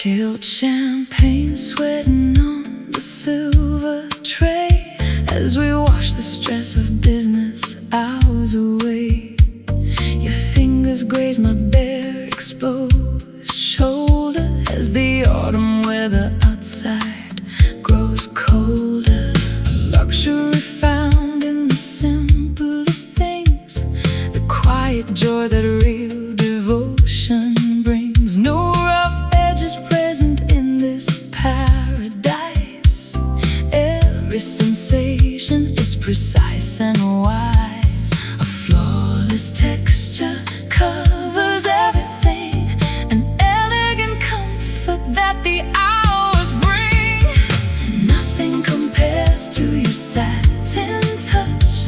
Chilled champagne sweating on the silver tray as we wash the stress of business hours away. Your fingers graze my bare exposed shoulder as the autumn weather outside grows colder. Luxury found in the simplest things, the quiet joy that real devotion brings. No rough edges present in this paradise. Every sensation is precise and wise. A flawless texture covers everything, an elegant comfort that the hours bring. Nothing compares to your satin touch,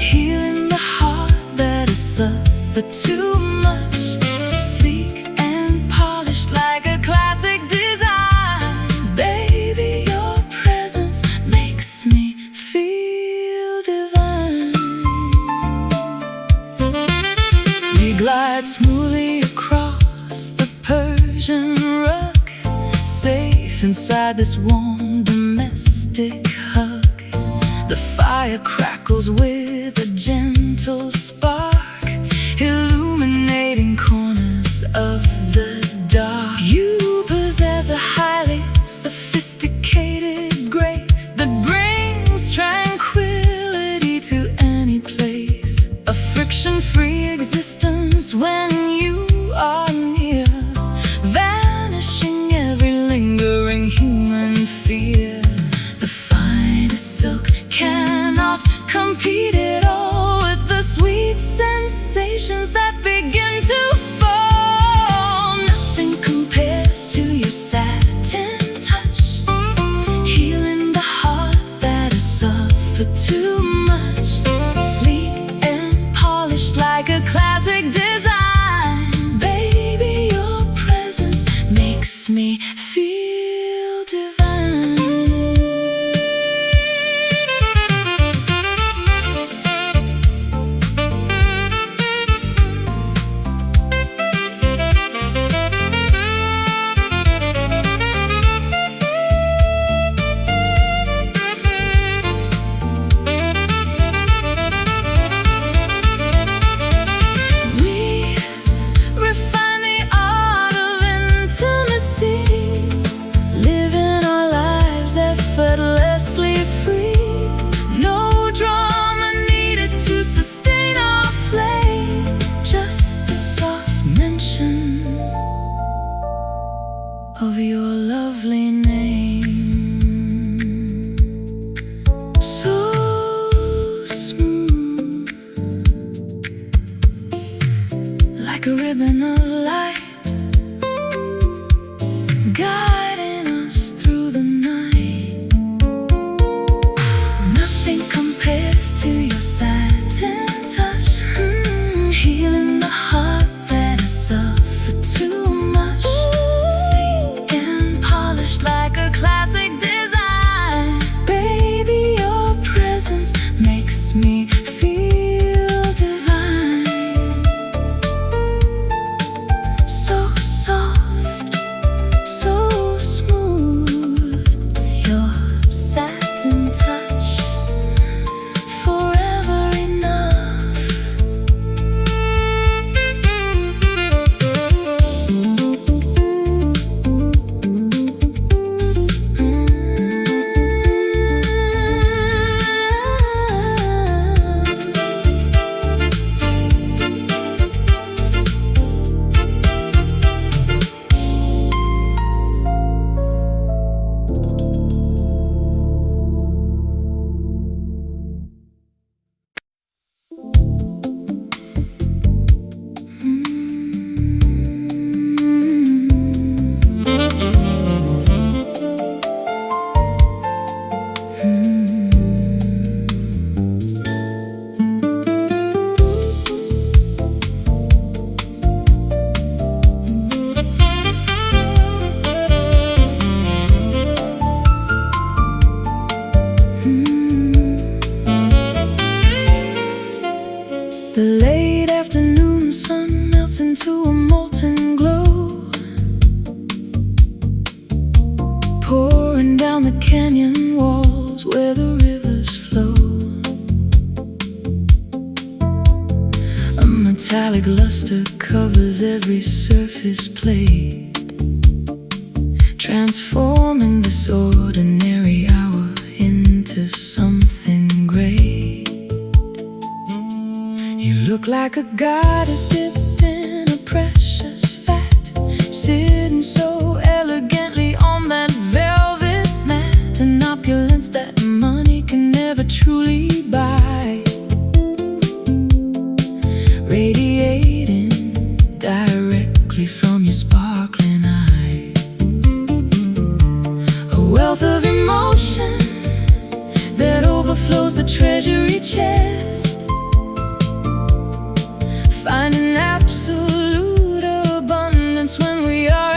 healing the heart that has suffered too much. Sleek and polished like a classic design. Baby, your presence makes me feel divine. We glide smoothly across the Persian rug, safe inside this warm domestic hug. The fire crackles with a gentle spark, illuminating corners of the dark. You possess a highly sophisticated grace that brings tranquility to any place. A friction-free existence when you are near, vanishing every lingering human fear. The finest silk cannot compete at all with the sweet sensations that begin to fall. Nothing compares to your satin touch, healing the heart that has suffered too much. Sleek and polished like a classic design. Baby, your presence makes me feel divine. We refine the art of intimacy, living our lives effortlessly free. No drama needed to sustain our flame, just the soft mention of your lovely name. So smooth, like a ribbon of light, guiding us through the night. Nothing compares to your satin touch, healing the heart that has suffered too much. Sleek and polished like a classic design. Baby, your presence makes me feel divine. The late afternoon sun melts into a molten glow, pouring down the canyon walls where the rivers flow. A metallic luster covers every surface plate, transforming this ordinary hour into something great. You look like a goddess dipped in a precious fat, sitting so elegantly on that velvet mat, an opulence that money can never truly buy, radiating directly from your sparkling eye. A wealth of emotion that overflows the treasury chest, finding absolute abundance when we are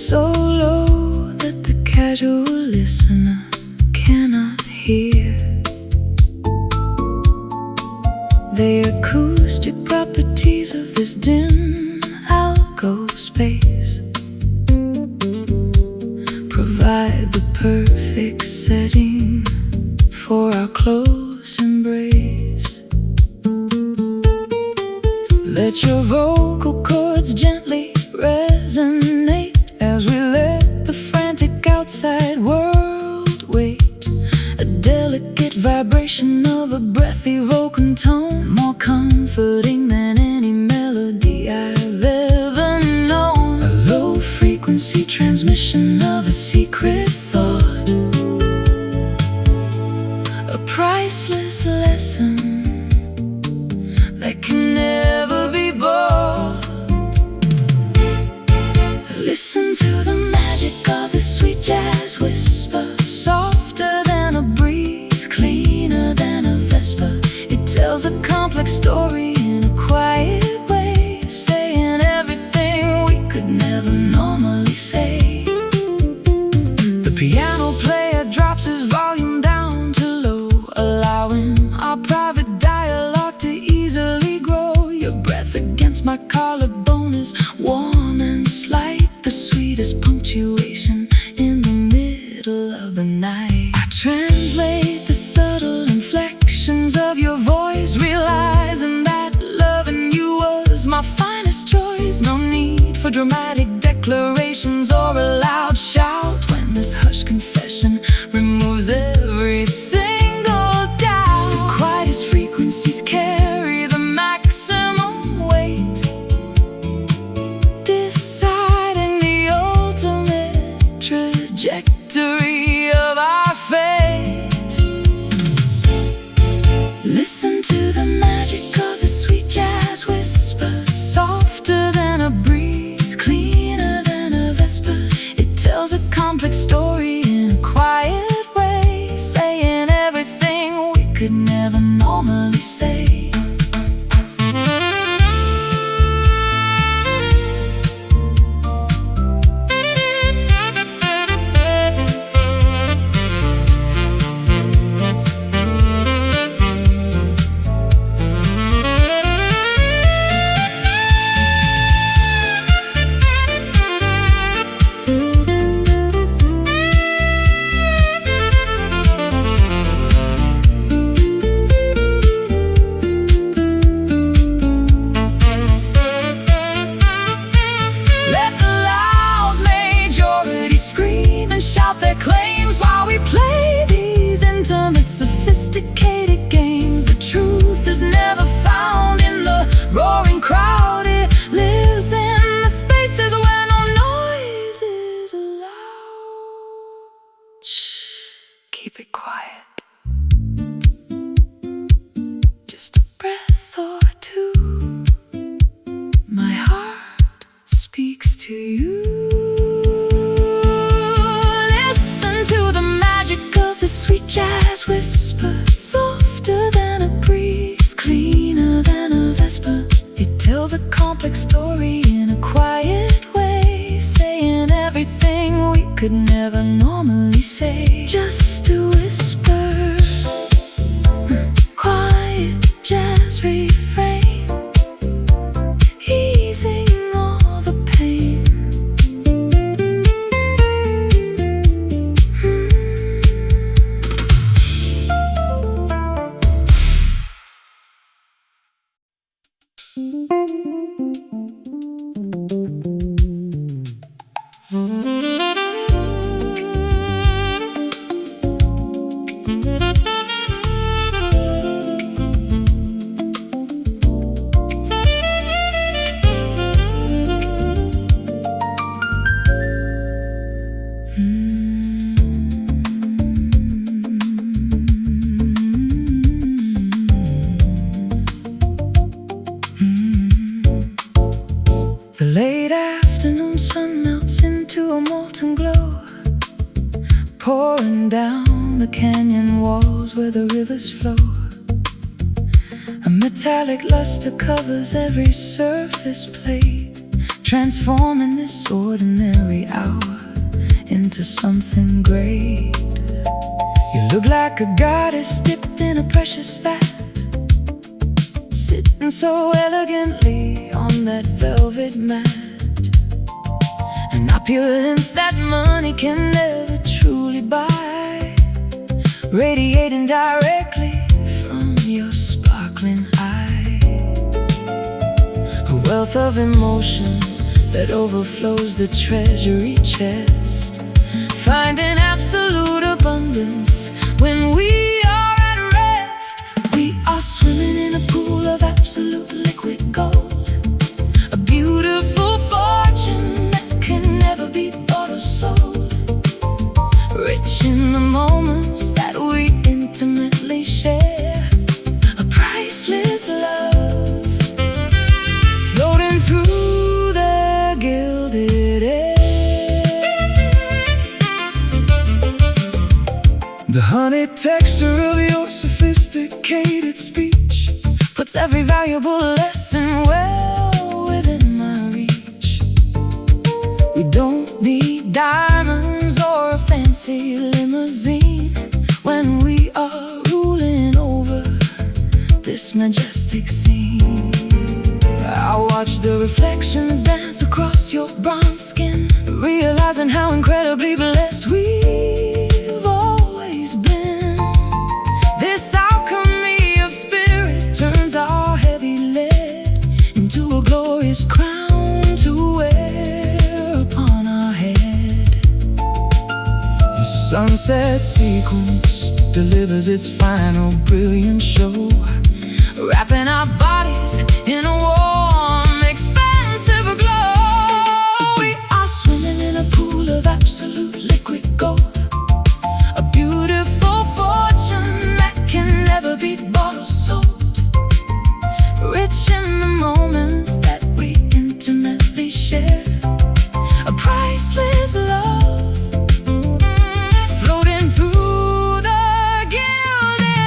so low that the casual listener cannot hear. The acoustic properties of this dim alcove space provide the perfect setting for our close embrace. Let your vocal cords gently resonate as we let the frantic outside world wait. A delicate vibration of a breath evoking tone, more comforting than any melody I've ever known. A low frequency transmission of a secret thought, a priceless lesson that can never be bought. Listen to the magic of the sweet jazz whisper, softer than a breeze, cleaner than a vesper. It tells a complex story in a quiet way, saying everything we could never normally say. The piano player drops his volume down to low, allowing our private dialogue to easily grow. Your breath against my collarbone is warm and slight, the sweetest punctuation in the middle of the night. I translate the subtle inflections of your voice, realizing that loving you was my finest choice. No need for dramatic declarations or a loud shout when this hushed confession removes every single doubt. The quietest frequencies carry the maximum weight, deciding the ultimate trajectory of our fate. Listen to the magic of the sweet jazz whisper, softer than a breeze, cleaner than a vesper. It tells a complex story in a quiet way, saying everything we could never normally say. Shout their claims while we play these intimate, sophisticated games. The truth is never found in the roaring crowd. It lives in the spaces where no noise is allowed. Shh, keep it quiet. Just a breath or two. My heart speaks to you. The sweet jazz whisper, softer than a breeze, cleaner than a vesper. It tells a complex story in a quiet way, saying everything we could never normally say. Just a whisper, quiet jazz refrain, easing all the pain. The late afternoon sun melts into a molten glow, pouring down the canyon walls where the rivers flow. A metallic luster covers every surface plate, transforming this ordinary hour into something great. You look like a goddess dipped in a precious vat, sitting so elegantly on that velvet mat. An opulence that money can never truly buy, radiating directly from your sparkling eye. A wealth of emotion that overflows the treasury chest, finding absolute abundance when we are at rest. We are swimming in a pool of absolute liquid gold, a beautiful fortune that can never be bought or sold, rich in the moments that we intimately share, a priceless love floating through the gilded air. The honey texture of your sophisticated speech puts every valuable lesson well within my reach. We don't need diamonds or a fancy limousine when we are ruling over this majestic scene. I watch the reflections dance across your bronze skin, realizing how incredibly blessed we've always been. This alchemy of spirit turns our heavy lead into a glorious crown to wear upon our head. The sunset sequence delivers its final brilliant show, wrapping our bodies in a warm, expansive glow. We are swimming in a pool of absolute liquid gold, a beautiful fortune that can never be bought or sold, rich in the moments that we intimately share, a priceless love floating through the gilded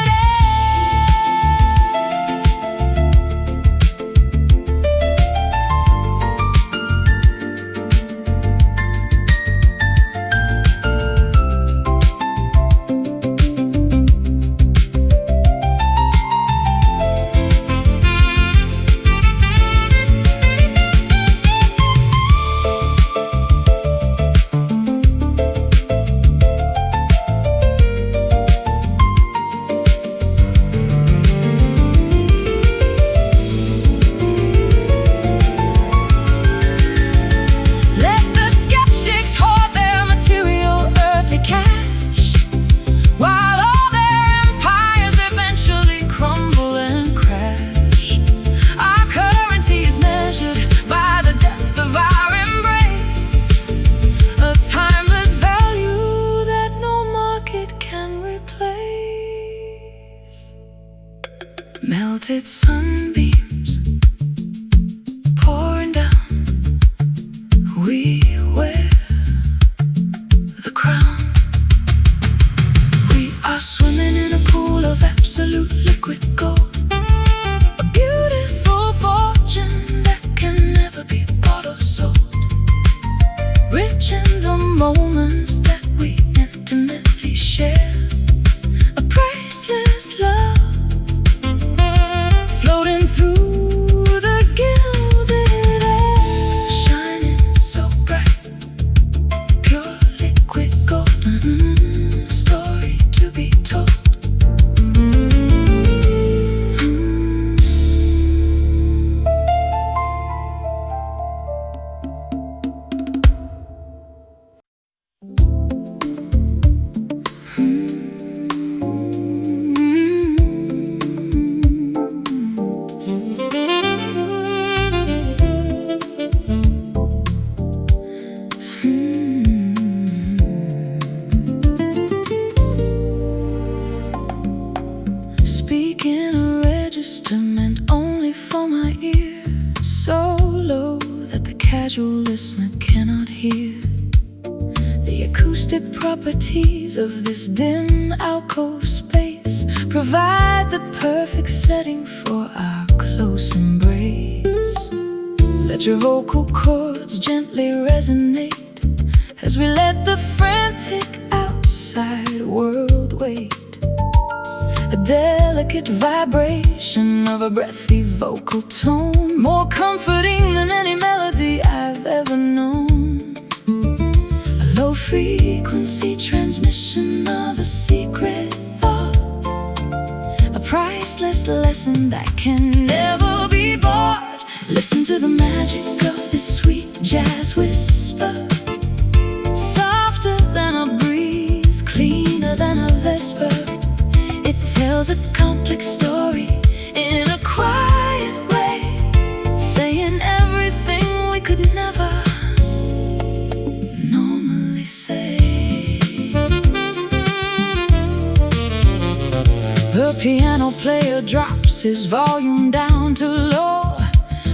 melted sunbeams pouring down. We wear the crown. We are swimming in a pool of absolute liquid gold, a beautiful fortune that can never be bought or sold, rich in the moments that we intimately share, a priceless love floating through the gilded air, shining so bright, pure liquid gold, a story to be told. Speaking a register meant only for my ear, so low that the casual listener cannot hear. The acoustic properties of this dim alcove space provide the perfect setting for our close embrace. Let your vocal cords gently resonate as we let the friend frantic outside world wait. A delicate vibration of a breathy vocal tone, more comforting than any melody I've ever known. A low-frequency transmission of a secret thought, a priceless lesson that can never be bought. Listen to the magic of this sweet jazz whisper, softer than a breeze, cleaner than a vesper. It tells a complex story in a quiet way, saying everything we could never normally say. The piano player drops his volume down to low,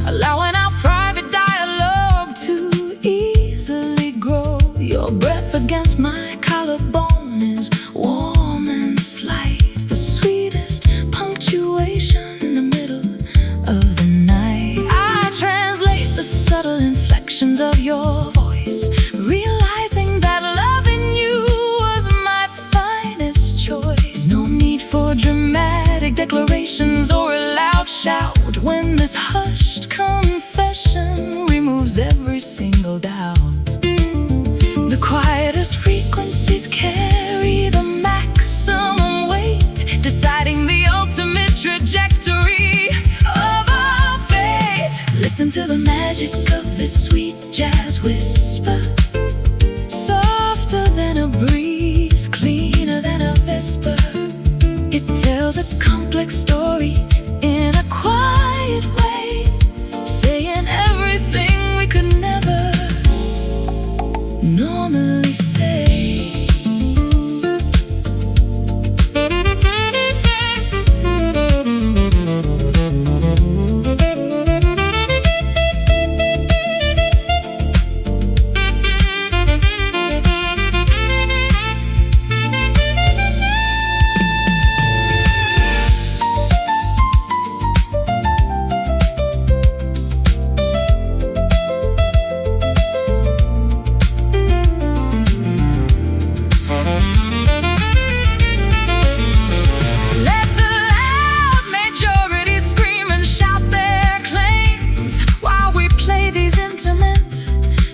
allowing our private dialogue to easily grow. Your breath against my collarbone is warm and slight, the sweetest punctuation in the middle of the night. I translate the subtle inflections of your voice, realizing that loving you was my finest choice. No need for dramatic declarations or a loud shout when this hushed confession removes every single doubt. The quietest frequencies carry the maximum weight, deciding the ultimate trajectory of our fate. Listen to the magic of this sweet jazz whisper, softer than a breeze, cleaner than a vesper. It tells a complex story in a quiet way, saying everything we could never normally say.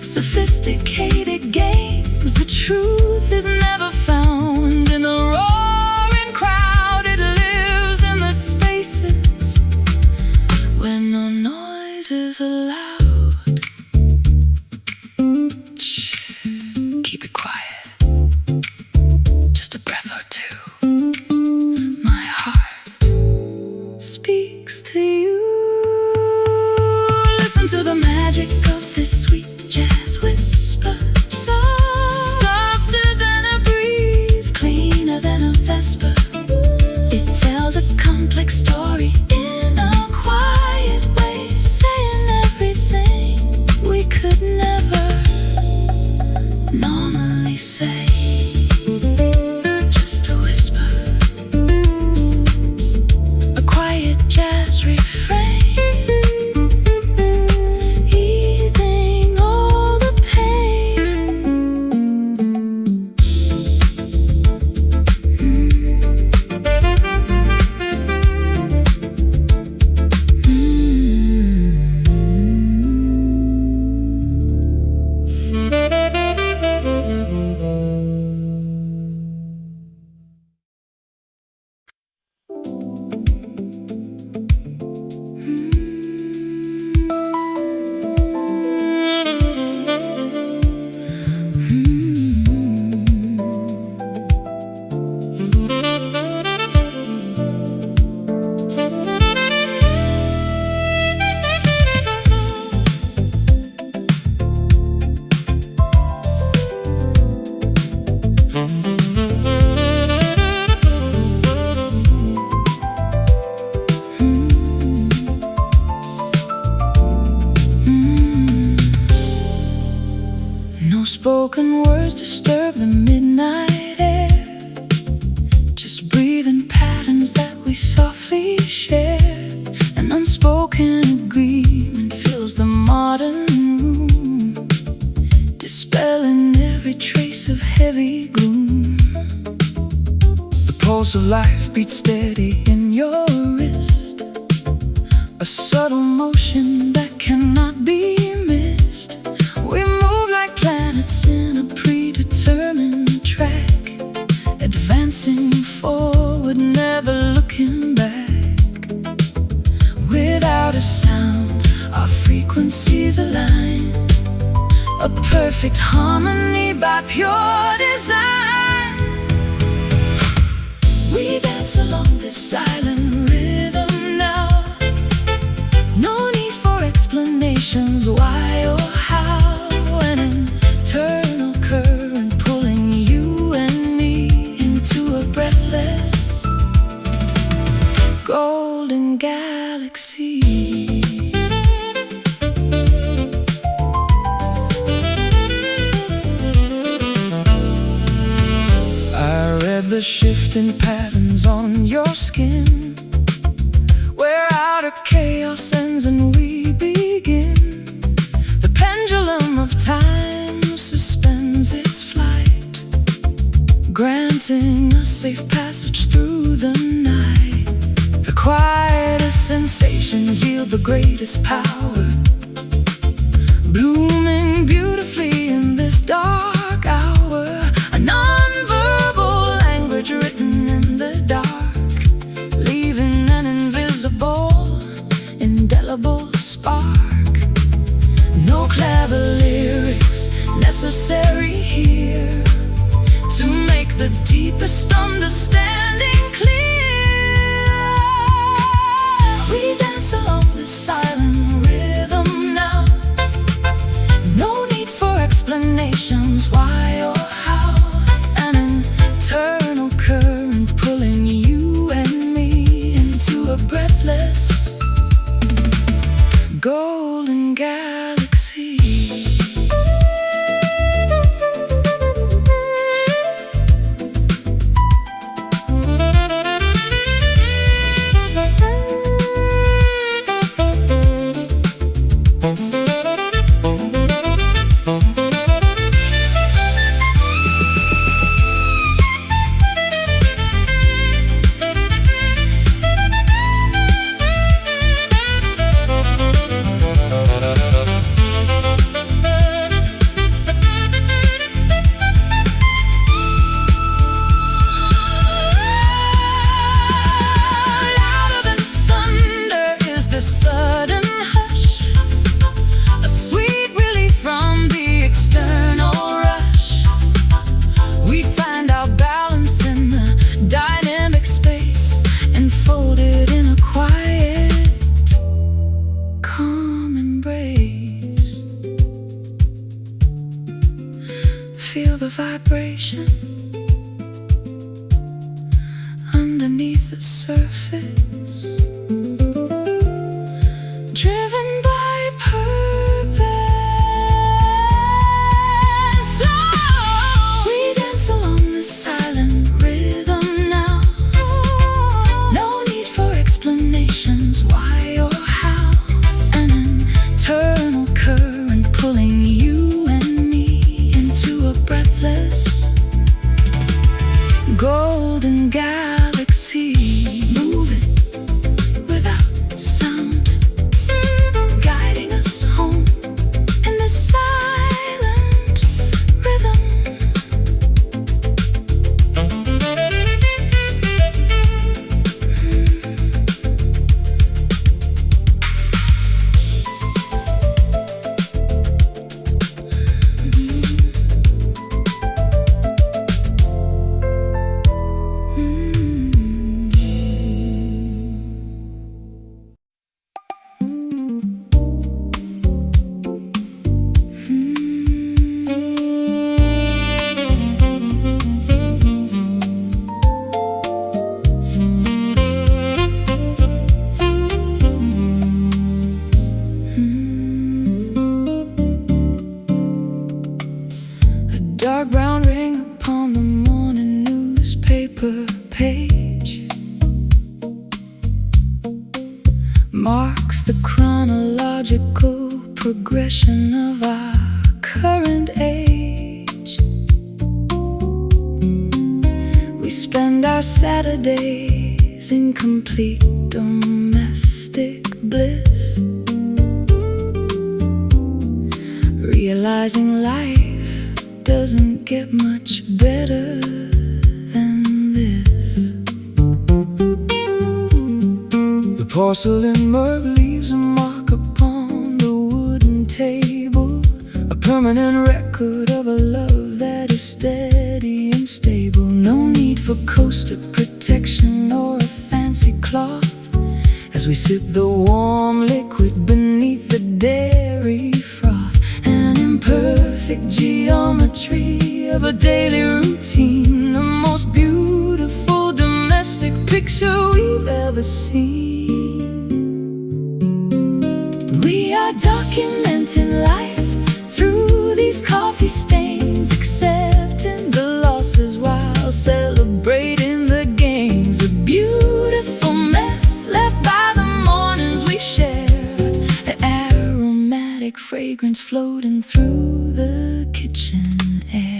Sophisticated games, the truth is never found in the roaring crowd. It lives in the spaces where no noise is allowed. Shh, keep it quiet, just a breath or two. My heart speaks to you. Listen to the magic of this sweet jazz whisper, softer than a breeze, cleaner than a vesper. It tells a complex story in a quiet way, saying everything we could never normally say. Just a whisper, a quiet jazz refrain, Spoken words disturb the midnight air, just breathing patterns that we softly share. An unspoken agreement fills the modern room, dispelling every every trace of heavy gloom. The pulse of life beats steady in your wrist, a subtle motion that cannot be missed. We move like planets in a predetermined track, advancing forward, never looking back. Without a sound, our frequencies align, a perfect harmony by pure design. We dance along this silent rhythm now. No need for explanations why or how. An internal current pulling you and me into a breathless golden galaxy. The shifting patterns on your skin, where outer chaos ends and we begin. The pendulum of time suspends its flight, granting a safe passage through the night. The quietest sensations yield the greatest power, blooming beautifully in this dark hour. A non-verbal language written in the dark, leaving an invisible, indelible spark. No clever lyrics necessary here to make the deepest understanding clear. We dance along the silent rhythm now. No need for explanations why or how. An internal current pulling you and me into a breathless golden galaxy. Feel the vibration underneath the surface, driven by purpose. Oh, we dance along the silent rhythm now. No need for explanations why or how. An internal current pulling you and me into a breathless golden galaxy. Moving without sound, guiding us home in the silent rhythm. Dark brown ring upon the morning newspaper page marks the chronological progression of our current age. our Saturdays in complete domestic bliss, realizing life doesn't get much better than this. The porcelain mug leaves a mark upon the wooden table, a permanent record of a love that is steady and stable. No need for coaster protection or a fancy cloth as we sip the warm liquid beneath the dairy froth. An imperfect geometry of a daily routine, the most beautiful domestic picture we've ever seen. We are documenting life through these coffee stains, accepting the losses while celebrating the gains. A beautiful mess left by the mornings we share, an aromatic fragrance floating through the kitchen air.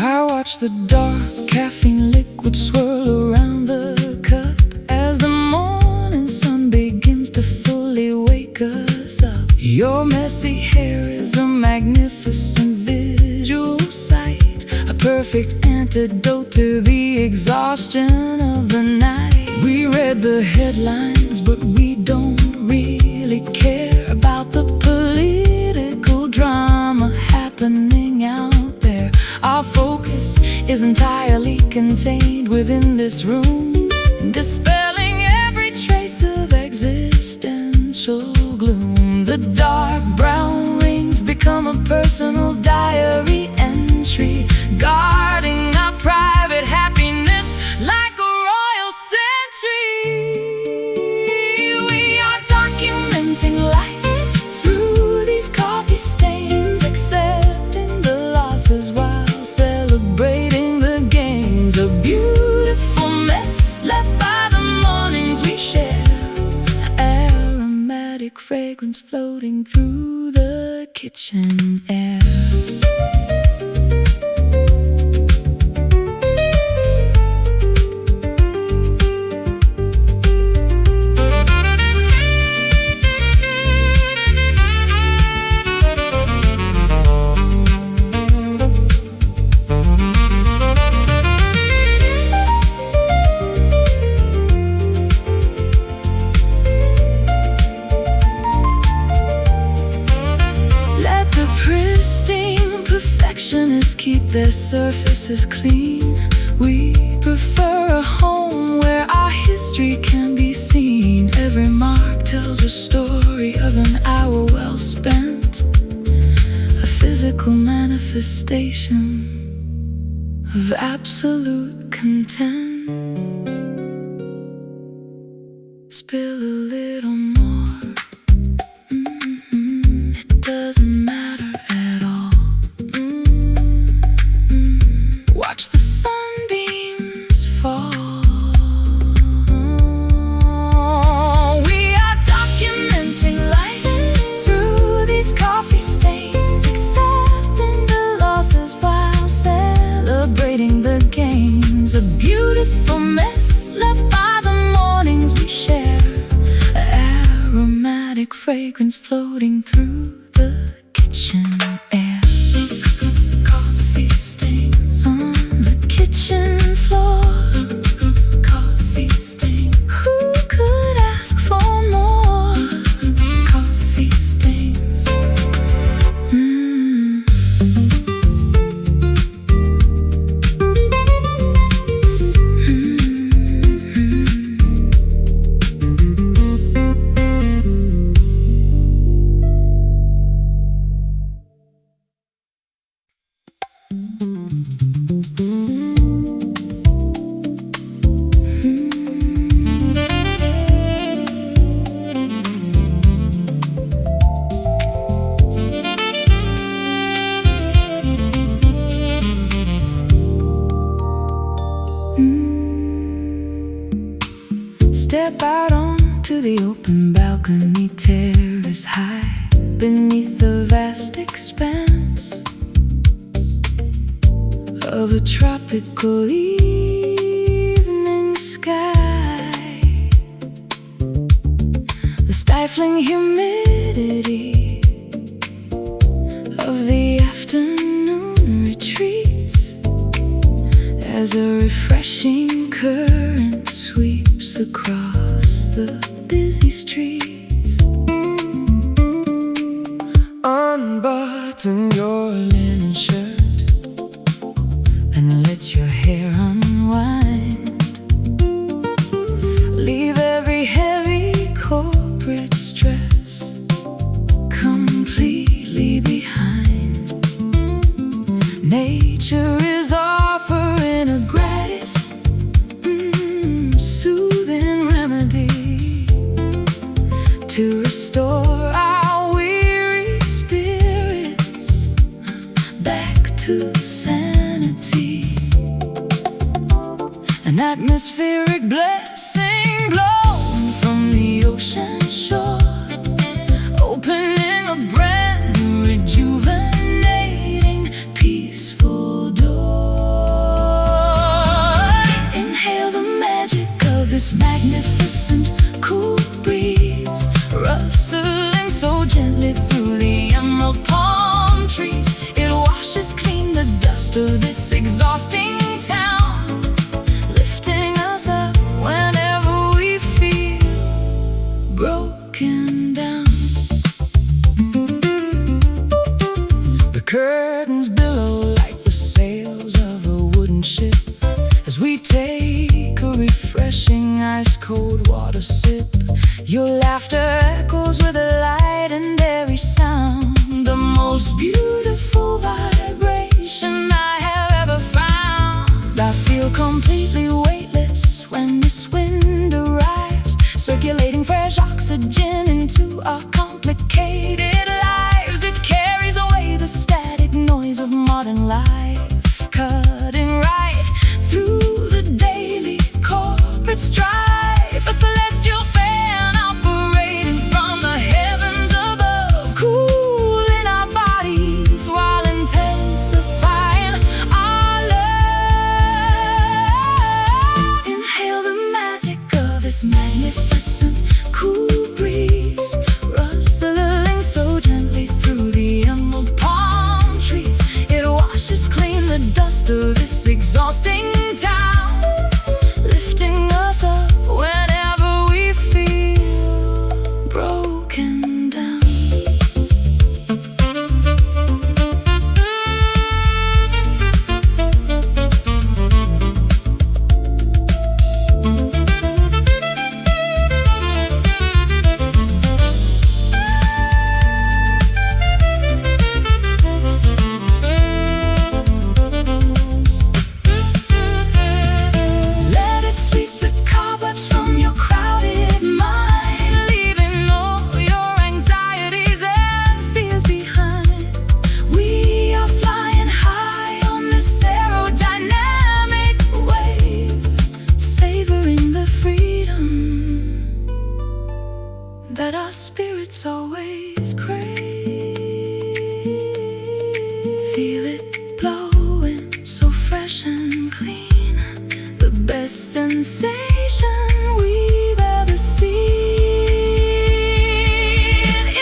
I watch the dark caffeine liquid swirl around the cup as the morning sun begins to fully wake us up. Your messy hair is a magnificent visual sight, a perfect antidote to the exhaustion of the night. We read the headlines, but we don't really care about the political drama happening out there. Our focus is entirely contained within this room, dispelling every trace of existential gloom. The dark brown rings become a personal diary entry, guarding our private happiness like a royal sentry. We are documenting life through these coffee stains, accepting the losses while celebrating the gains. A beautiful mess left by the mornings we share, aromatic fragrance floating through the kitchen air. Keep their surfaces clean. We prefer a home where our history can be seen. Every mark tells a story of an hour well spent, a physical manifestation of absolute content. Spill a little more, it doesn't matter at all. Watch the sunbeams fall. We are documenting life through these coffee stains, accepting the losses while celebrating the gains. A beautiful mess left by the mornings we share, aromatic fragrance floating through the kitchen air. Coffee stains on the kitchen floor, coffee stain. Who could ask for more? Coffee stains. Step out onto the open balcony terrace high beneath the vast expanse of a tropical evening sky. The stifling humidity of the afternoon retreats as a refreshing current sweeps across the busy streets. Unbutton your linen shirt and let your hair unwind. Leave every heavy corporate stress completely behind. Nature is offering a gratis, soothing remedy to restore our weary spirits back to sanity. An atmospheric blessing blowing from the ocean shore, opening a brand new, rejuvenating, peaceful door. Inhale the magic of this magnificent cool breeze, rustling so gently through the emerald palm trees. It washes clean the dust of this exhausting town, lifting us up whenever we feel broken down. The curtains billow like the sails of a wooden ship as we take a refreshing ice-cold water sip. Your laughter echoes with a light and airy sound, the most beautiful vibration I have ever found. I feel completely weightless when this wind arrives, circulating fresh oxygen into our complicated lives. It carries away the static noise of modern life, cutting right through the daily corporate strife. A celestial fan operating from the heavens above, cooling our bodies while intensifying our love. Inhale the magic of this magnificent cool breeze, rustling so gently through the emerald palm trees. It washes clean the dust of this exhausting town, lifting us up whenever we feel broken down. Let it sweep the cobwebs from your crowded mind, leaving all your anxieties and fears behind. We are flying high on this aerodynamic wave, savoring the freedom that our spirits always crave. Feel it blowing so fresh and clean, the best sensation we've ever seen.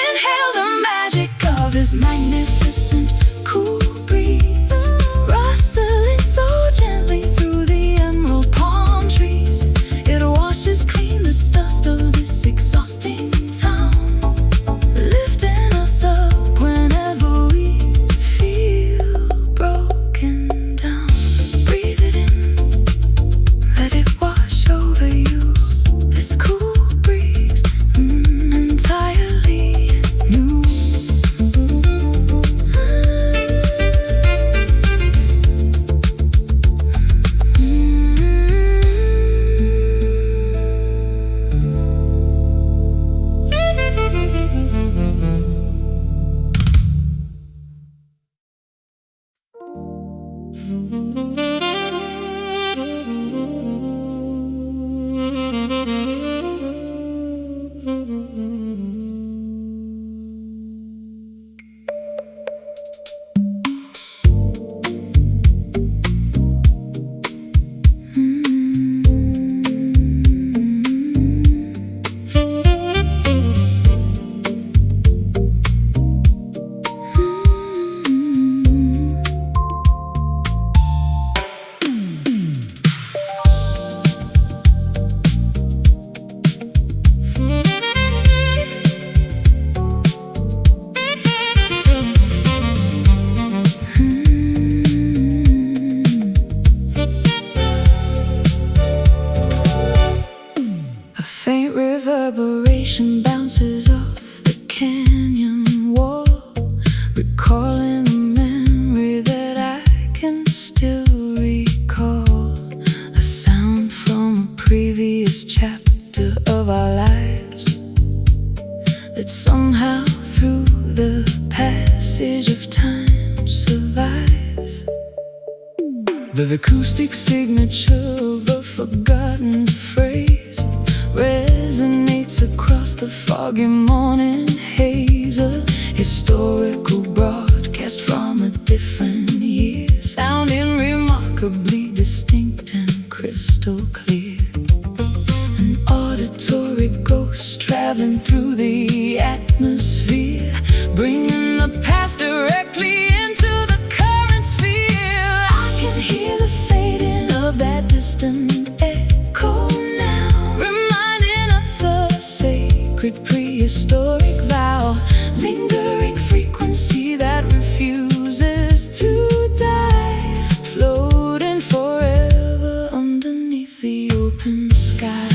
Inhale the magic of this magnificent cool breeze, rustling so gently through the emerald palm trees. It washes clean the dust of this exhausting town, lifting us up whenever we feel broken down. Breathe it in, let it wash over you. This cool breeze, entirely new. edge of time survives. The acoustic signature of a forgotten phrase resonates across the foggy morning haze. A historical broadcast from a different year, sounding remarkably distinct and crystal clear. An auditory ghost traveling through the atmosphere, bringing the past directly into the current sphere. I can hear the fading of that distant echo now, reminding us of a sacred prehistoric vow, lingering frequency that refuses to die, floating forever underneath the open sky.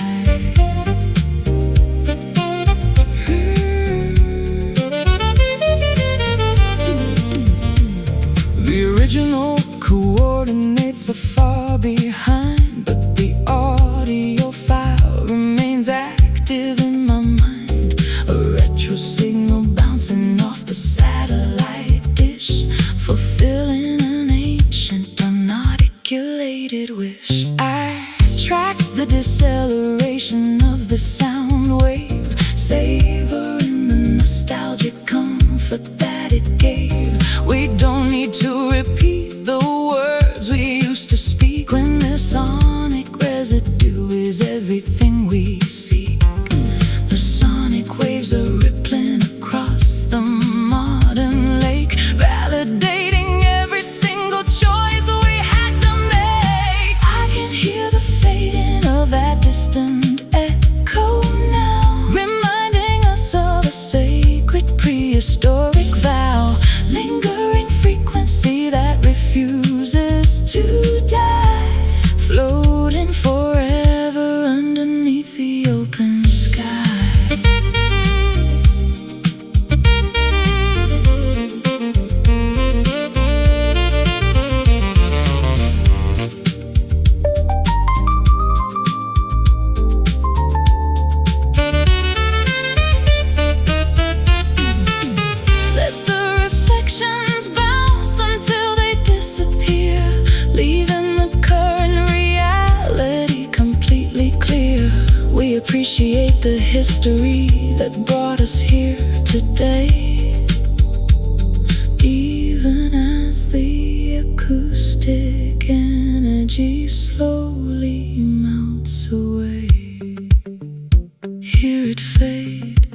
The original coordinates are far behind, but the audio file remains active in my mind. A retro signal bouncing off the satellite dish, fulfilling an ancient unarticulated wish. I track the deceleration of the sound wave, savoring the nostalgic comfort that it gave. We don't need to repeat the words we used to speak when the sonic residue is everything we seek. The sonic waves are rippling across the modern lake, validating every single choice we had to make. I can hear the fading of that distant echo now, reminding us of a sacred prehistoric vow, lingering frequency that refuses to die, floating forever underneath the open sky. Let the reflections bounce until they disappear, leaving the current reality completely clear. We appreciate the history that brought us here today, even as the acoustic energy slowly melts away. Hear it fade,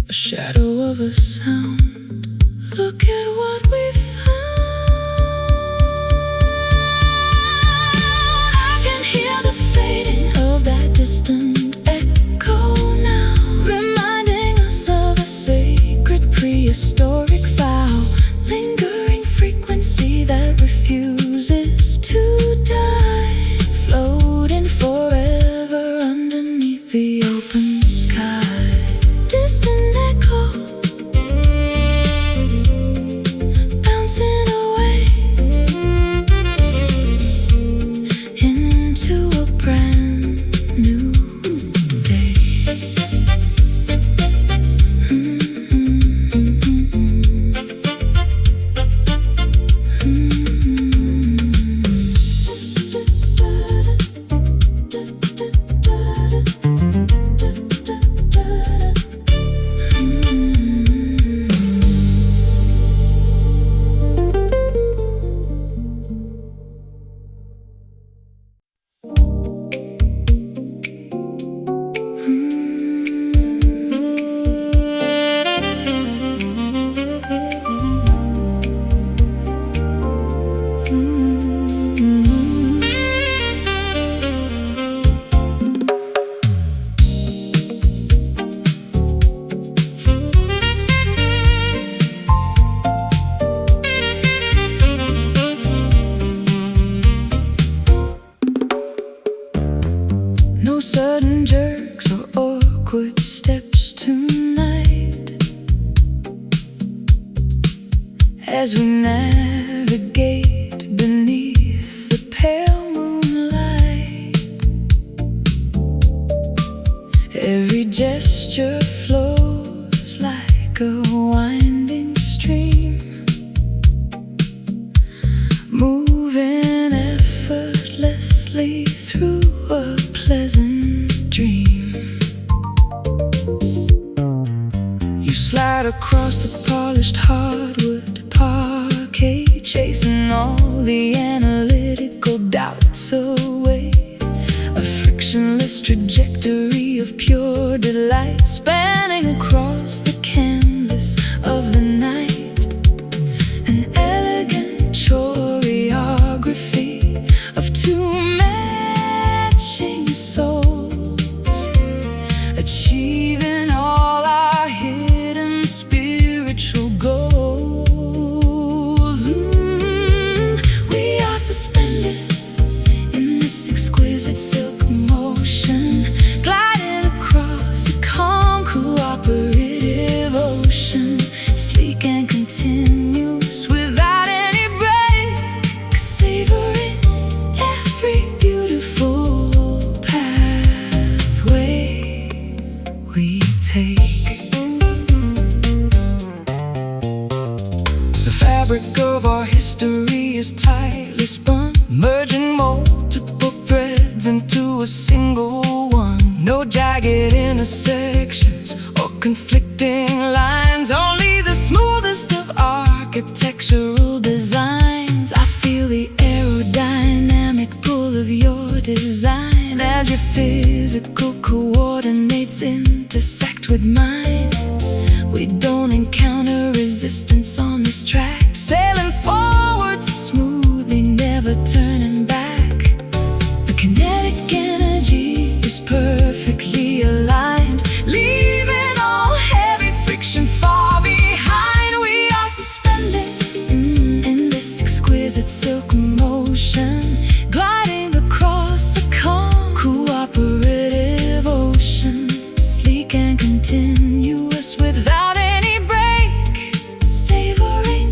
a shadow of a sound. Look at what we found. I can hear the fading of that distant echo now, reminding us of a sacred prehistoric vow, lingering frequency that refuses to die, floating forever underneath the open sky. Distant echo, bouncing away into a brand new day. No sudden jerks or awkward steps tonight, as we navigate beneath the pale moonlight. Every gesture flows like a winding stream, okay, chasing all the analytical doubts away. A frictionless trajectory of pure delight, spanning across the canvas of the night. An elegant choreography of two matching souls, achieving all our hidden spiritual goals. We are suspended in this exquisite silk motion, gliding across a calm, cooperative ocean, sleek and continuous without any break, savoring every beautiful pathway we take. The fabric of our history is tightly spun, merging multiple threads into a single one. No jagged intersections or conflicting lines, only the smoothest of architectural designs. I feel the aerodynamic pull of your design as your physical coordinates intersect with mine. We don't encounter resistance on this track, sailing forward smoothly, never turning back. The kinetic energy is perfectly aligned, leaving all heavy friction far behind. We are suspended in this exquisite silk motion, gliding across a calm, cooperative ocean, sleek and continuous without any break, savoring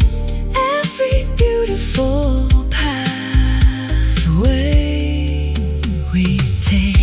every beautiful pathway we take.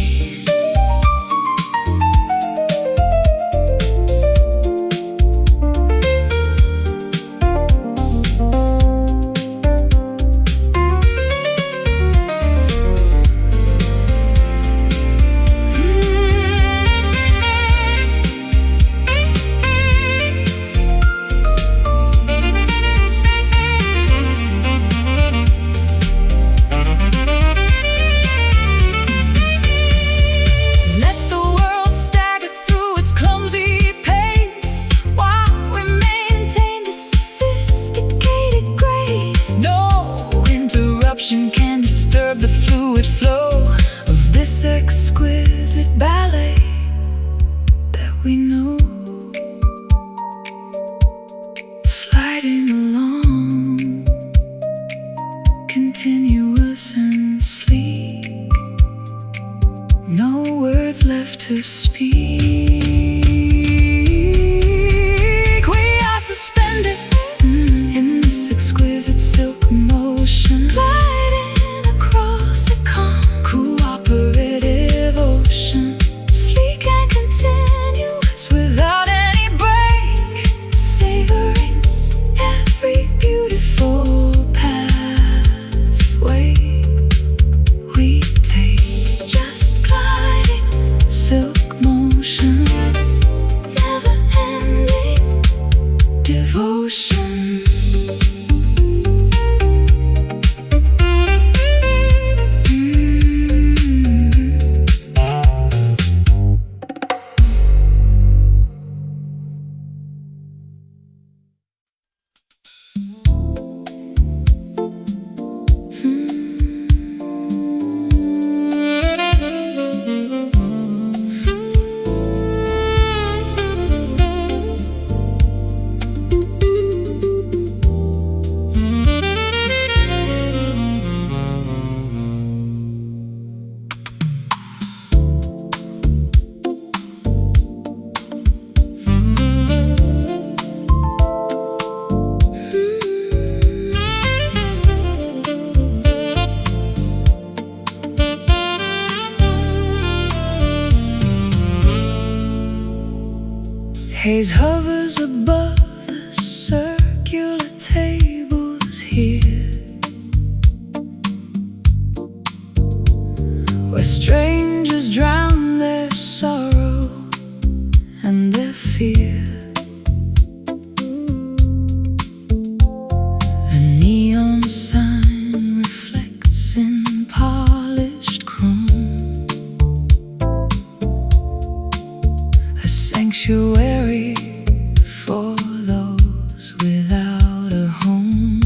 Let the world stagger through its clumsy pace, while we maintain this sophisticated grace. No interruption can disturb the fluid flow of this exquisite ballet that we know. Sliding along, continuous and sleek, no words left to speak. We are suspended in this exquisite silk motion, gliding across a calm, cooperative ocean, sleek and continuous without any break, savoring every beautiful pathway we take. Just gliding, silk motion, never ending devotion. Haze hovers above the circular tables here, where strangers drown their sorrow and their fear. The sign reflects in polished chrome, a sanctuary for those without a home.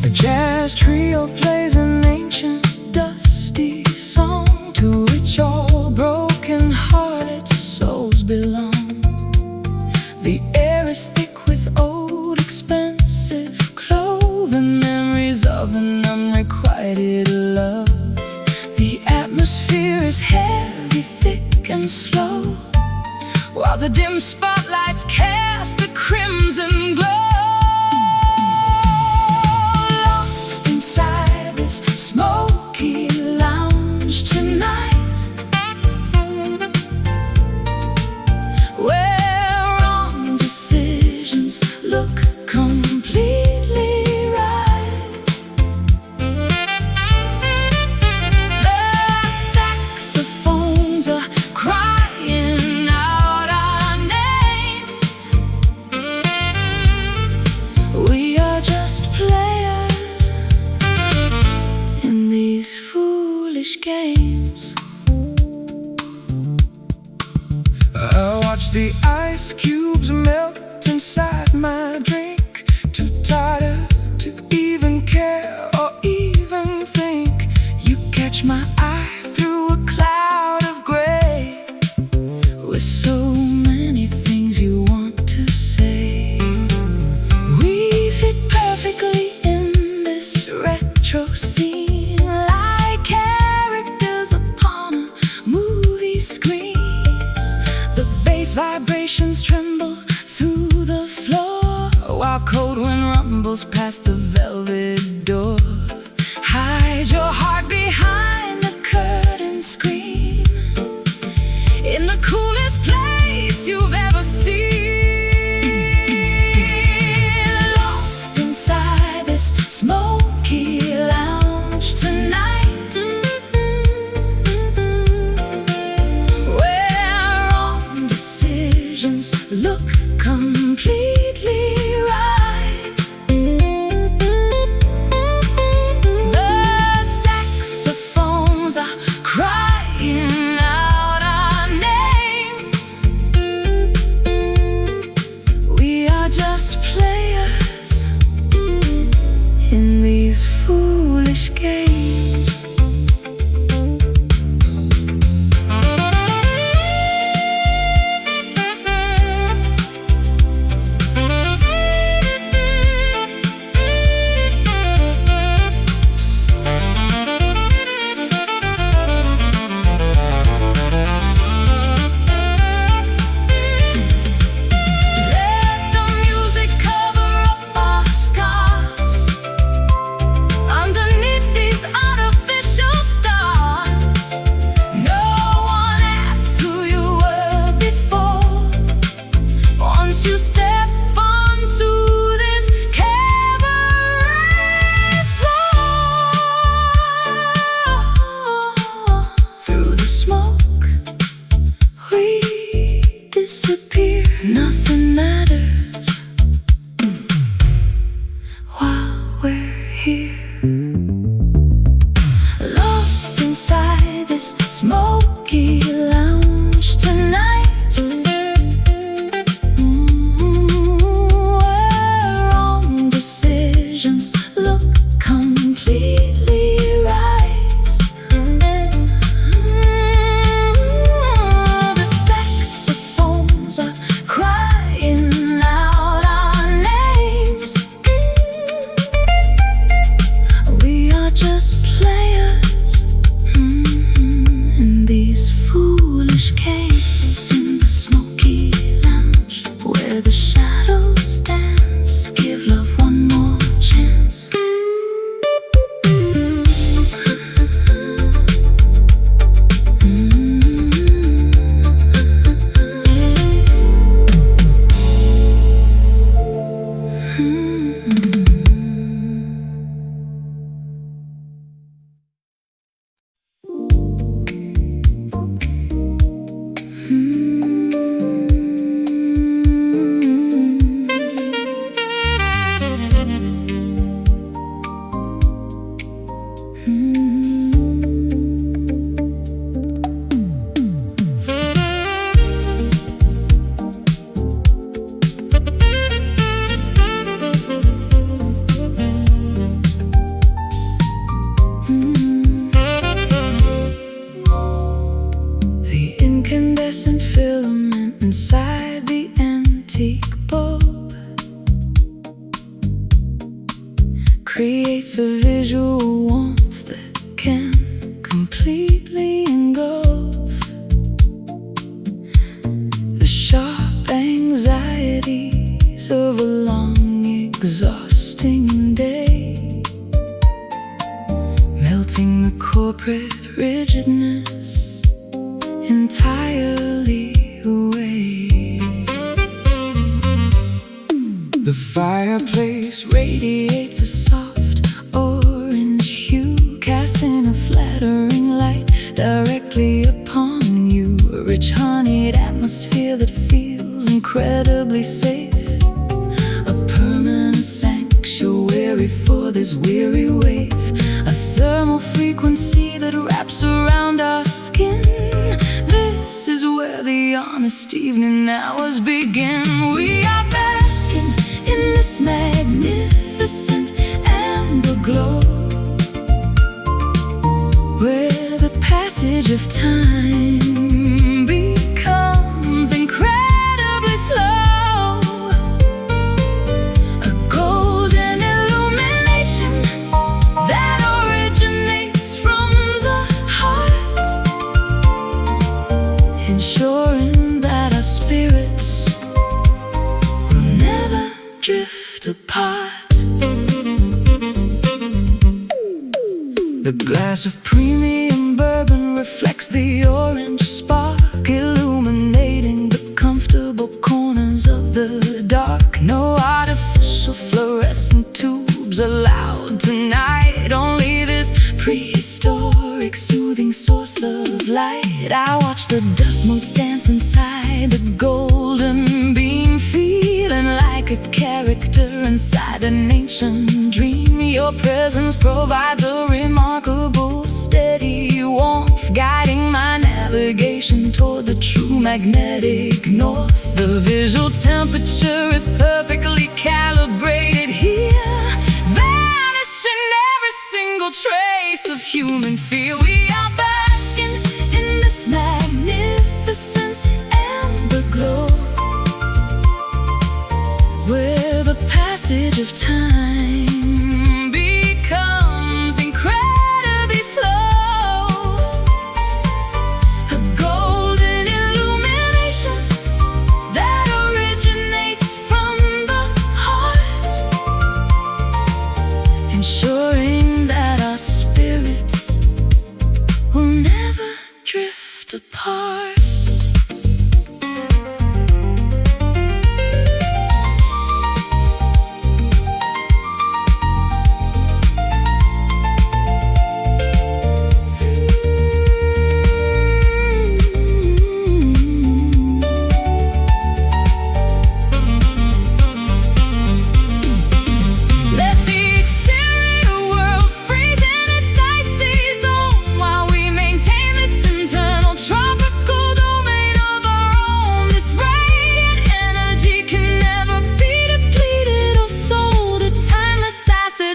A jazz trio plays an ancient dusty song to which all broken-hearted souls belong. The air is thick with old, expensive clothing, memories of an unrequited love. The atmosphere is heavy, thick and slow, while the dim spotlights cast a crimson glow. Lost inside this smoky lounge tonight, where wrong decisions look completely right. The saxophones are crying out our names. We are just players in these foolish games. I watch the ice cubes melt inside my drink, too tired to even care or even think. You catch my eye through a cloud of gray, with so many things you want to say. We fit perfectly in this retro scene, like characters upon a movie screen. The bass vibrations tremble through the floor, while cold wind rumbles past the velvet door. Hide your heart behind the curtain screen, in the coolest place you've ever seen. Lost inside this smoky lounge tonight, where wrong decisions look completely right. The saxophones are crying out our names. We are just players in these foolish games. Let the music cover up our scars. Underneath these outer creates a visual warmth that can completely engulf the sharp anxieties of a long, exhausting day, melting the corporate rigidness entirely away. The fireplace radiates a soft orange hue, casting a flattering light directly upon you. A rich honeyed atmosphere that feels incredibly safe, a permanent sanctuary for this weary wave, a thermal frequency that wraps around our skin. This is where the honest evening hours begin. We are basking in this magnificent amber glow, where the passage of time becomes incredibly slow, a golden illumination that originates from the heart, ensuring that our spirits will never drift apart. The glass of premium bourbon reflects the orange spark, illuminating the comfortable corners of the dark. No artificial fluorescent tubes allowed tonight, only this prehistoric soothing source of light. I watch the dust motes dance inside the golden beam, feeling like a character inside an ancient dream. Your presence provides a remarkable steady warmth, guiding my navigation toward the true magnetic north. The visual temperature is perfectly calibrated here, vanishing every single trace of human fear. We are basking in this magnificent amber glow, where the passage of time becomes incredibly slow, a golden illumination that originates from the heart, ensuring that our spirits will never drift apart.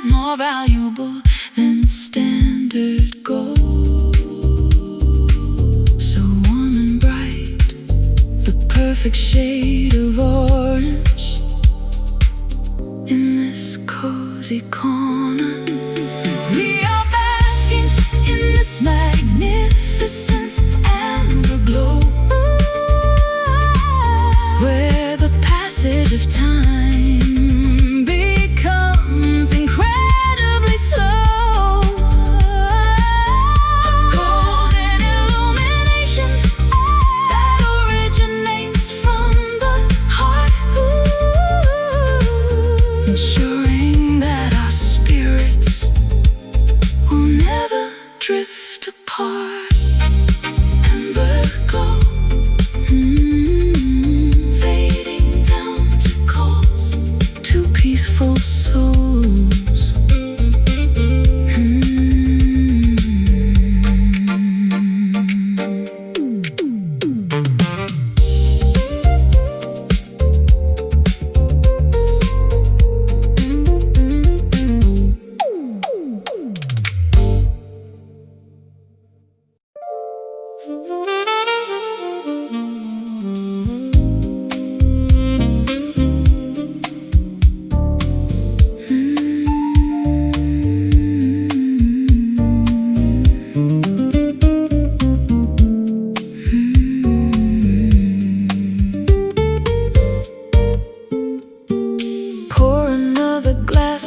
More valuable than standard gold, so warm and bright, the perfect shade of orange in this cozy corner. We are basking in this magnificent amber glow, where the passage of time becomes incredibly slow, a golden illumination that originates from the heart, ensuring that our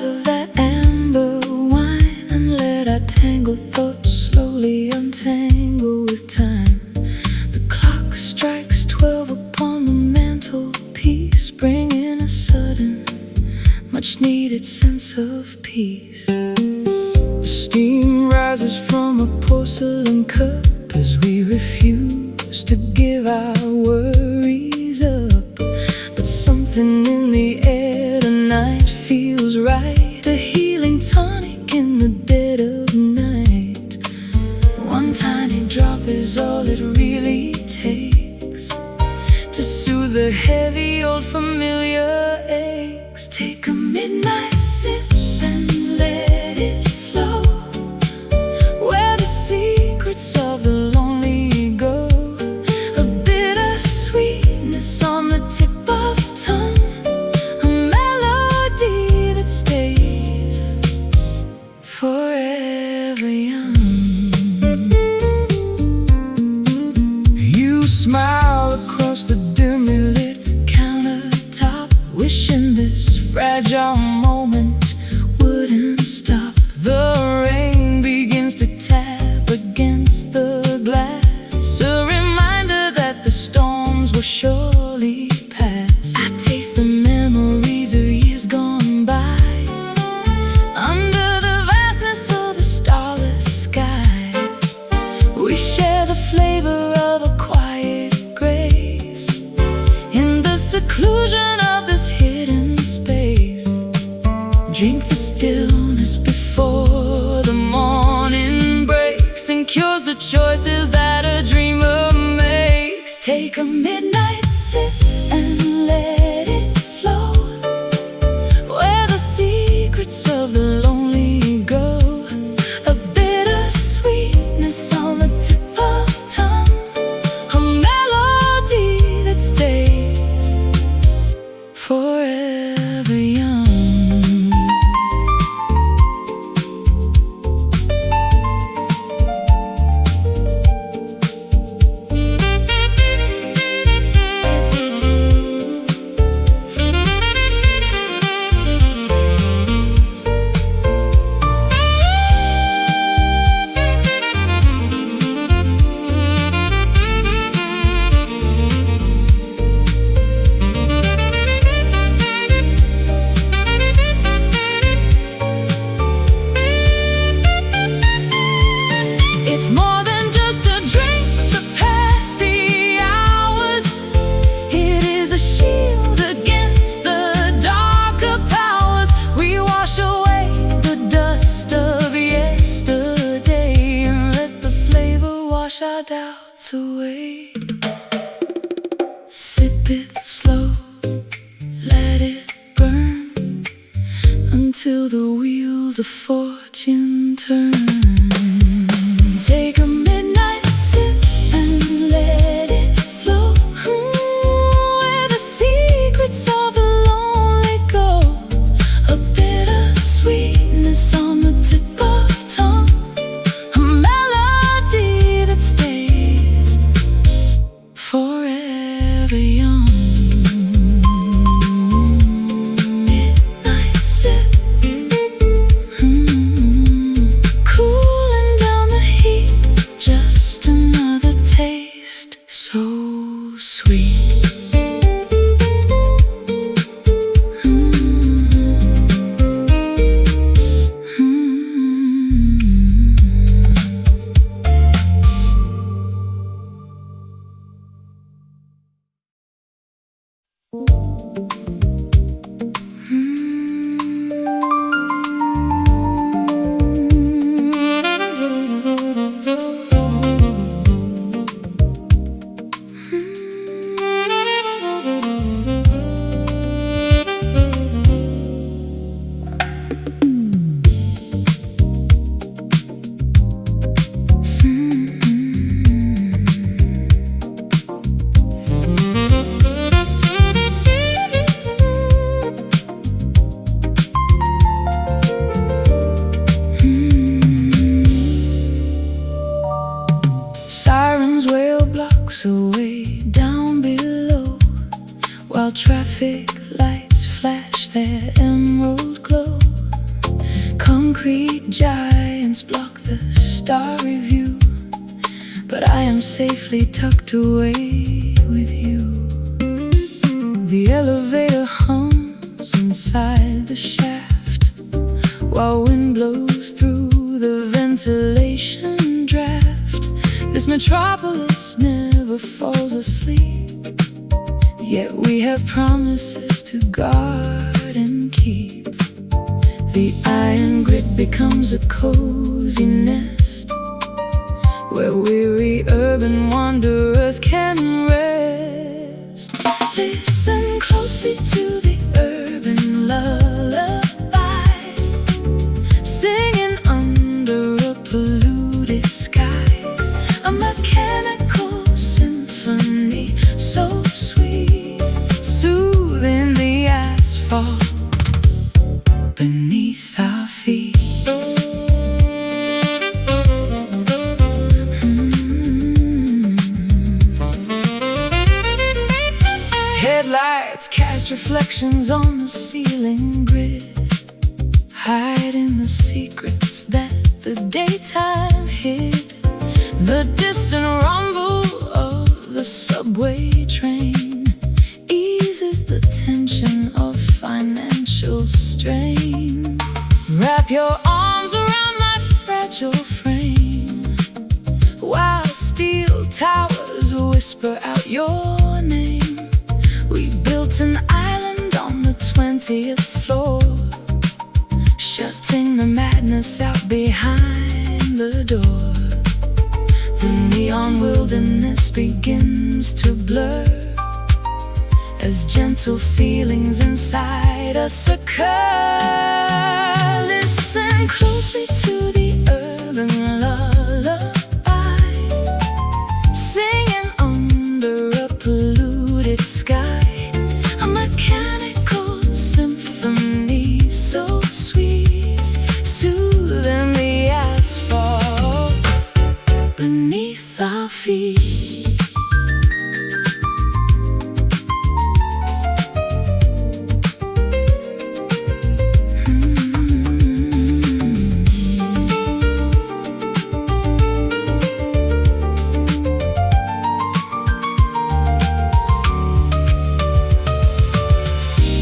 of that amber wine and let our tangled thoughts slowly untangle with time. The clock strikes 12 upon the mantelpiece, bringing a sudden, much-needed sense of peace. The steam rises from a porcelain cup as we refuse to give our worries up. But something in the air tonight feels right, a healing tonic in the dead of night. One tiny drop is all it really takes to soothe the heavy old familiar aches. Take a midnight sip and let it flow, where the secrets of the lonely go. A bitter sweetness on the tip of tongue, a melody that stays forever young. You smile across the dimly lit countertop, wishing this fragile moment wouldn't stop. The rain begins to tap against the glass, a reminder that the storms will surely pass. I taste the memories of years gone by, under the vastness of the starless sky. We share the flavor of a quiet grace in the seclusion of this hidden space. Drink the stillness before the morning breaks and cures the choices that a dreamer makes. Take a midnight sip and let it flow, where the secrets of the lonely go. A bitter sweetness on the tip of tongue, a melody that stays forever young. It's more than just a drink to pass the hours. It is a shield against the darker powers. We wash away the dust of yesterday and let the flavor wash our doubts away. Sip it slow, let it burn until the wheels of fortune turn. Take a midnight sip and let it flow, where the secrets of the lonely go. A bitter sweetness on the tip of tongue, a melody that stays forever young. Midnight sip, cooling down the heat, just another taste so sweet. while traffic lights flash their emerald glow. concrete giants block the starry view, but I am safely tucked away with you. The elevator hums inside the shaft, while wind blows through the ventilation draft. This metropolis never falls asleep, yet we have promises to guard and keep. The iron grid becomes a cozy nest, where weary urban wanderers can rest. Listen closely to the urban lullaby, singing under a polluted sky. A mechanical symphony so sweet, soothing the asphalt beneath our feet. Headlights cast reflections on the ceiling grid, hiding the secrets that the daytime hid. The distant rumble of the subway train eases the tension of financial strain. Wrap your arms around my fragile frame, while steel towers whisper out your name. We built an island on the 20th floor, shutting the madness out behind the door. The neon wilderness begins to blur, as gentle feelings inside us occur. Listen closely to the urban lullaby, singing under a polluted sky. A mechanical symphony so sweet, soothing the asphalt beneath our feet.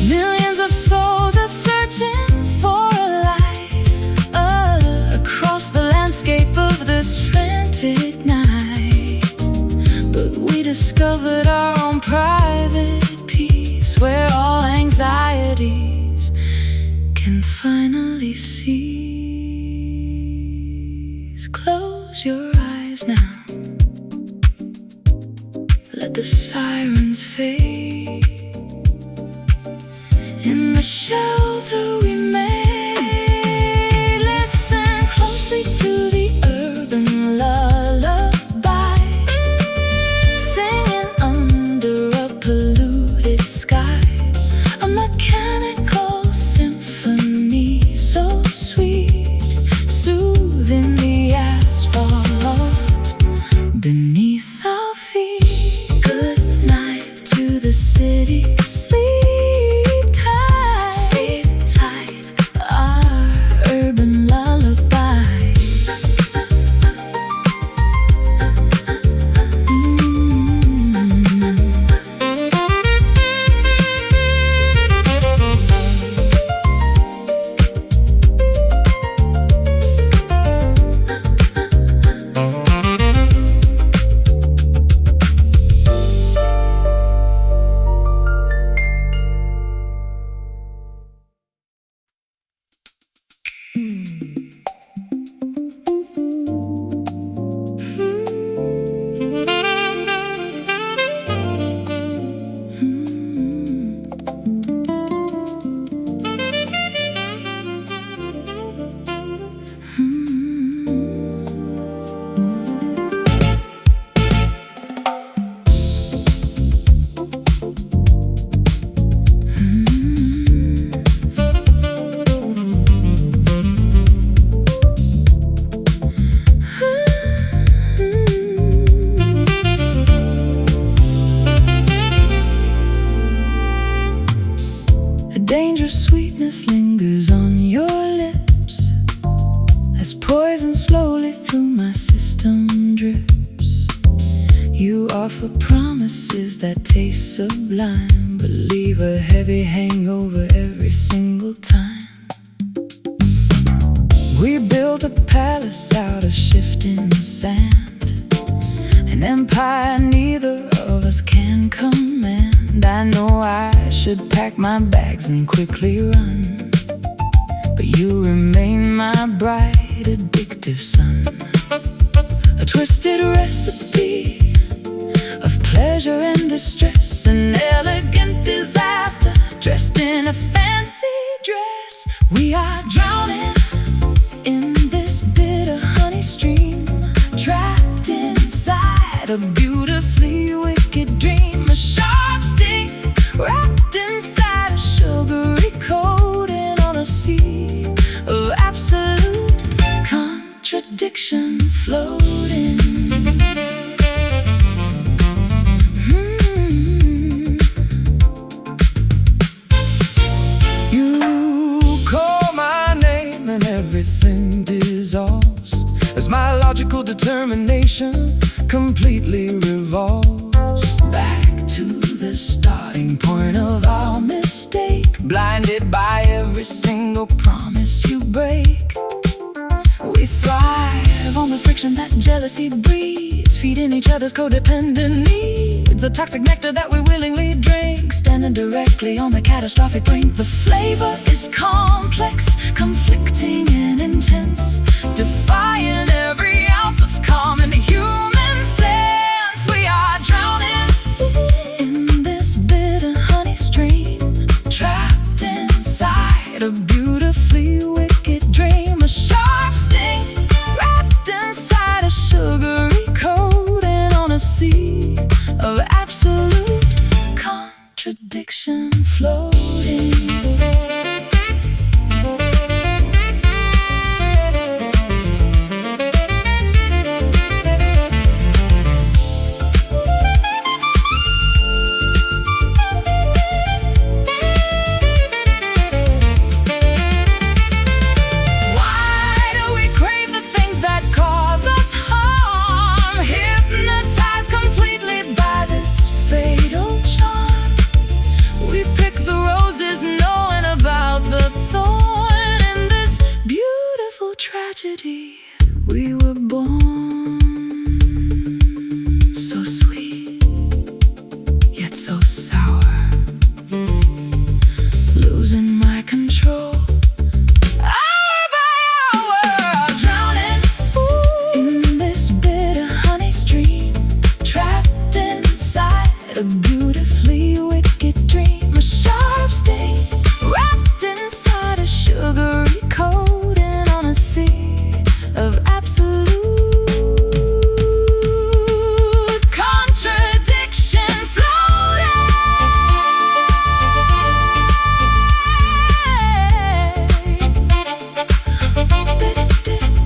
Millions of souls are searching for a light across the landscape of this frantic night. But we discovered our own private peace, where all anxieties can finally cease. Close your eyes now, let the sirens fade. In the shelter we made, listen closely to the urban lullaby, singing under a polluted sky. A mechanical symphony so sweet, soothing the asphalt beneath our feet. Good night to the city, sleep tight, our urban lullaby. dangerous sweetness lingers on your lips, as poison slowly through my system drips. You offer promises that taste sublime, but leave a heavy hangover every single time. We built a palace out of shifting sand, an empire neither of us can command. I know I should pack my bags and quickly run, but you remain my bright, addictive sun. A twisted recipe of pleasure and distress, an elegant disaster dressed in a fancy dress. We are drowning in this bitter honey stream, trapped inside a beautifully wicked dream. A sharp sting wrapped inside a sugary coating on a sea of absolute contradiction floating. You call my name and everything dissolves as my logical determination completely revolves back to the starting point of our mistake, blinded by every single promise you break. We thrive on the friction that jealousy breeds, feeding each other's codependent needs, a toxic nectar that we willingly drink, standing directly on the catastrophic brink. The flavor is complex, conflicting and intense, defying every ounce of common human sense. We are drowning in this bitter honey stream, trapped inside a beautifully wicked dream. A sharp sting wrapped inside a sugary coating on a sea of absolute contradiction floating. We were born so sweet, yet so sour, losing my control hour by hour. Drowning in this bitter honey stream, trapped inside a beautifully wicked dream. A sharp sting wrapped inside a sugary coating on a sea of absolute contradiction floating.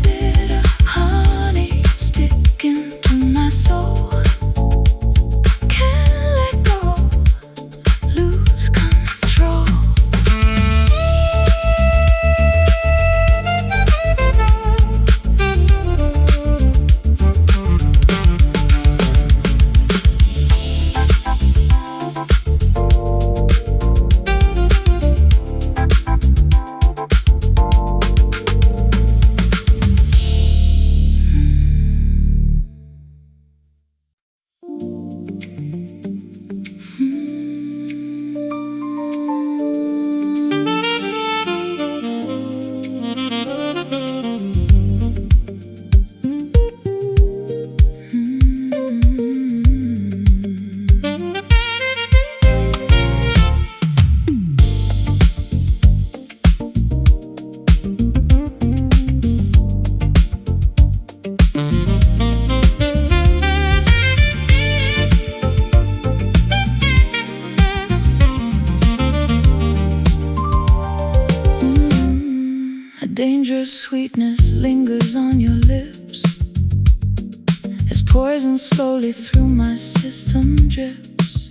Bitter honey sticking to my soul, can't let go, lose control. Dangerous sweetness lingers on your lips as poison slowly through my system drips.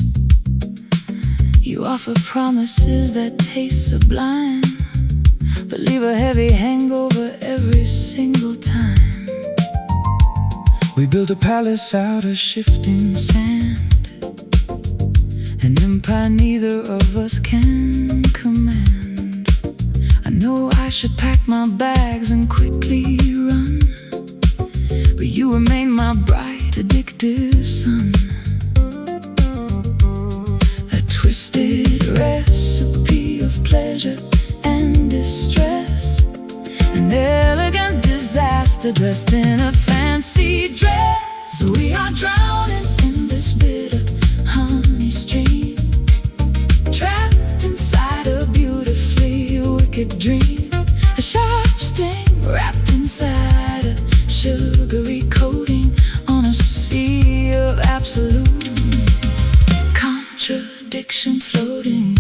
You offer promises that taste sublime, but leave a heavy hangover every single time. We built a palace out of shifting sand, an empire neither of us can command. I know I should pack my bags and quickly run, but you remain my bright, addictive sun. A twisted recipe of pleasure and distress, an elegant disaster dressed in a fancy dress. We are drowning in this bitter honey stream, trapped inside a beautifully wicked dream. A sharp sting wrapped inside a sugary coating on a sea of absolute contradiction floating.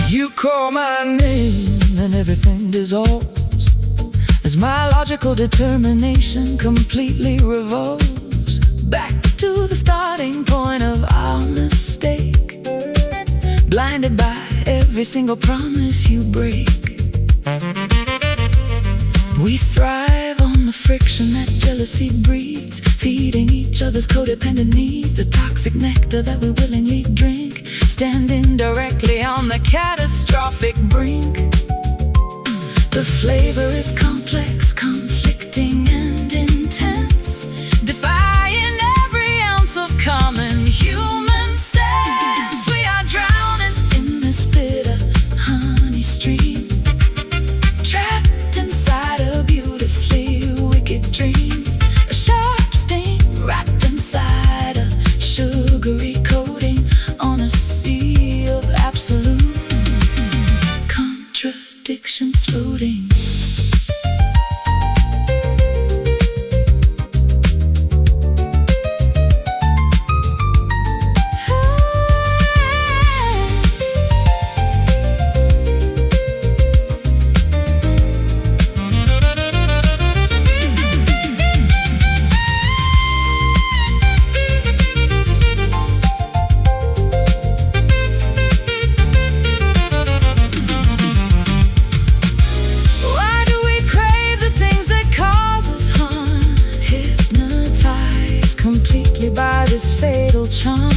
You call my name and everything dissolves, as my logical determination completely revolves back to the starting point of our mistake, blinded by every single promise you break. We thrive on the friction that jealousy breeds, feeding each other's codependent needs, a toxic nectar that we willingly drink, standing directly on the catastrophic brink. The flavor is complex, conflicting and intense, defying every ounce of common human sense. We are drowning in this bitter honey stream, trapped inside a beautifully wicked dream. A sharp sting wrapped inside a sugary coating on a sea of absolute contradiction floating. By this fatal charm,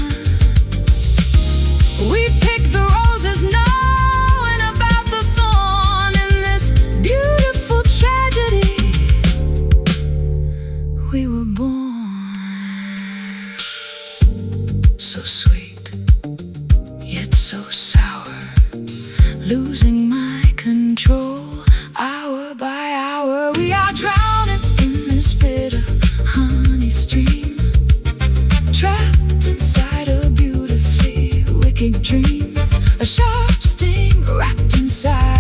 we pick the roses knowing about the thorn. In this beautiful tragedy we were born. So sweet, yet so sour, losing my control hour by hour. We are drowning in this bitter honey stream, trapped inside a beautifully wicked dream. A sharp sting wrapped inside